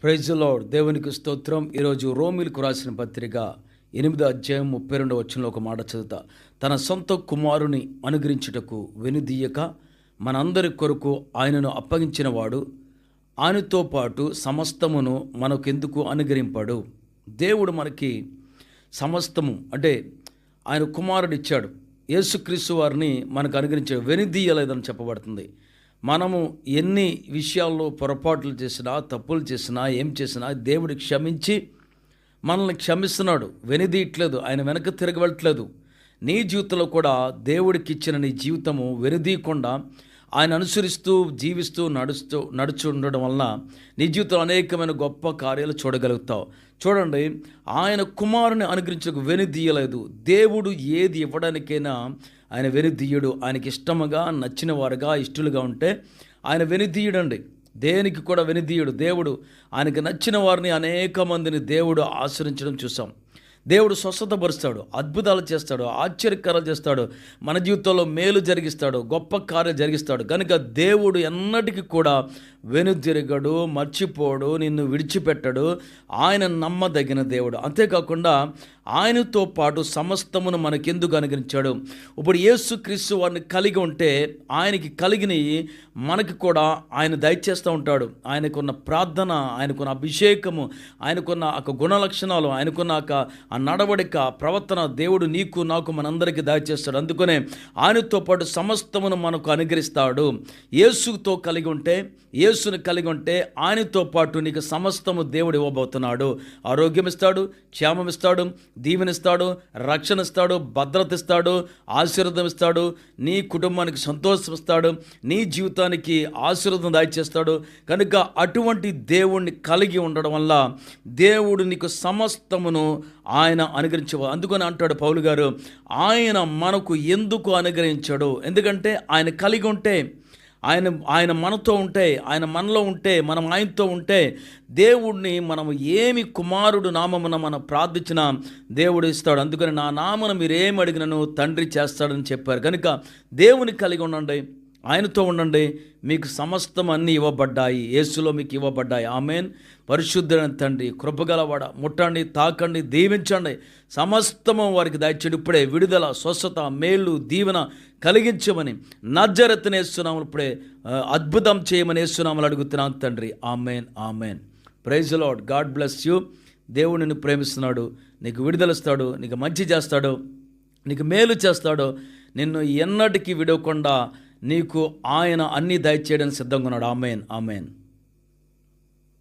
Praise the lord. దేవునికి స్తోత్రం. ఈరోజు రోమీలకు రాసిన పత్రిక 8వ అధ్యాయం 32వ వచనంలో ఒక మాట చదువుతా. తన సొంత కుమారుని అనుగ్రహించుటకు వెనుదీయక మనందరి కొరకు ఆయనను అప్పగించిన వాడు ఆయనతో పాటు సమస్తమును మనకెందుకు అనుగ్రహింపాడు. దేవుడు మనకి సమస్తము అంటే ఆయన కుమారుడు ఇచ్చాడు. యేసుక్రీస్తు వారిని మనకు అనుగ్రహించాడు. వెనుదీయలేదని చెప్పబడుతుంది. మనము ఎన్ని విషయాల్లో పొరపాట్లు చేసినా, తప్పులు చేసినా, ఏం చేసినా దేవుడు క్షమించి మనల్ని క్షమిస్తున్నాడు. వెనుదీయట్లేదు, ఆయన వెనక తిరగవట్లేదు. నీ జీవితంలో కూడా దేవుడికి ఇచ్చిన నీ జీవితము వెనుదీయకుండా ఆయన అనుసరిస్తూ జీవిస్తూ నడుచు ఉండడం వలన నీ జీవితంలో అనేకమైన గొప్ప కార్యాలు చూడగలుగుతావు. చూడండి, ఆయన కుమారుని అనుగ్రహించకు వెనుదీయలేదు. దేవుడు ఏది ఇవ్వడానికైనా ఆయన వెనుదీయుడు. ఆయనకి ఇష్టముగా నచ్చిన వారుగా ఇష్టలుగా ఉంటే ఆయన వెనుదీయుడండి. దేనికి కూడా వెనుదీయుడు. దేవుడు ఆయనకి నచ్చిన వారిని అనేక మందిని దేవుడు ఆశ్రయించడం చూసాం. దేవుడు స్వస్థతపరుస్తాడు, అద్భుతాలు చేస్తాడు, ఆశ్చర్యకారాలు చేస్తాడు, మన జీవితంలో మేలు జరిగిస్తాడు, గొప్ప కార్యాలు జరిగిస్తాడు. కనుక దేవుడు ఎన్నటికీ కూడా వెనుదిరగడు, మర్చిపోడు, నిన్ను విడిచిపెట్టడు. ఆయన నమ్మదగిన దేవుడు. అంతేకాకుండా ఆయనతో పాటు సమస్తమును మనకెందుకు అనుగ్రహించాడు. ఇప్పుడు యేసుక్రీస్తు వారిని కలిగి ఉంటే ఆయనకి కలిగినవి మనకి కూడా ఆయన దయచేస్తూ ఉంటాడు. ఆయనకున్న ప్రార్థన, ఆయనకున్న అభిషేకము, ఆయనకున్న ఒక గుణ లక్షణాలు, ఆయనకున్న ఆ నడవడిక, ప్రవర్తన దేవుడు నీకు నాకు మనందరికీ దయచేస్తాడు. అందుకనే ఆయనతో పాటు సమస్తమును మనకు అనుగ్రహిస్తాడు. యేసుతో కలిగి ఉంటే, యేసుని కలిగి ఉంటే ఆయనతో పాటు నీకు సమస్తము దేవుడు ఇవ్వబోతున్నాడు. ఆరోగ్యం ఇస్తాడు, క్షేమం ఇస్తాడు, దీవెనిస్తాడు, రక్షణ ఇస్తాడు, భద్రత ఇస్తాడు, ఆశీర్వాదం ఇస్తాడు, నీ కుటుంబానికి సంతోషం ఇస్తాడు, నీ జీవితానికి ఆశీర్వాదం దయచేస్తాడు. కనుక అటువంటి దేవుణ్ణి కలిగి ఉండడం వల్ల దేవుడు నీకు సమస్తమును ఆయన అనుగ్రహించవు. అందుకని అంటాడు పౌలు గారు, ఆయన మనకు ఎందుకు అనుగ్రహించాడు. ఎందుకంటే ఆయన కలిగి ఉంటే, ఆయన మనతో ఉంటే, ఆయన మనలో ఉంటే, మనం ఆయనతో ఉంటే దేవుడిని మనం ఏమి కుమారుడు నామమున మనం ప్రార్థించినా దేవుడు ఇస్తాడు. అందుకని నా నామను మీరేమి అడిగినను తండ్రి చేస్తాడని చెప్పారు. కనుక దేవుని కలిగి ఉండండి, ఆయనతో ఉండండి, మీకు సమస్తం అన్నీ ఇవ్వబడ్డాయి, యేసులో మీకు ఇవ్వబడ్డాయి. ఆమేన్. పరిశుద్ధుడైన తండ్రి, కృపగలవాడ, ముట్టండి, తాకండి, దీవించండి, సమస్తము వారికి దయచేయండి. ఇప్పుడే విడుదల, స్వస్థత, మేలు, దీవెన కలిగించమని నజరేతును యేసునామములో ఇప్పుడే అద్భుతం చేయమని యేసునామములో అడుగుతున్నాను తండ్రి. Amen, amen. Praise the Lord. God bless you. దేవుడు నిన్ను ప్రేమిస్తున్నాడు, నీకు విడుదలస్తాడు, నీకు మంచి చేస్తాడు, నీకు మేలు చేస్తాడు. నిన్ను ఎన్నటికీ విడవకుండా నీకు ఆయన అన్నీ దయచేయడానికి సిద్ధంగా ఉన్నాడు. ఆమేన్, ఆమేన్.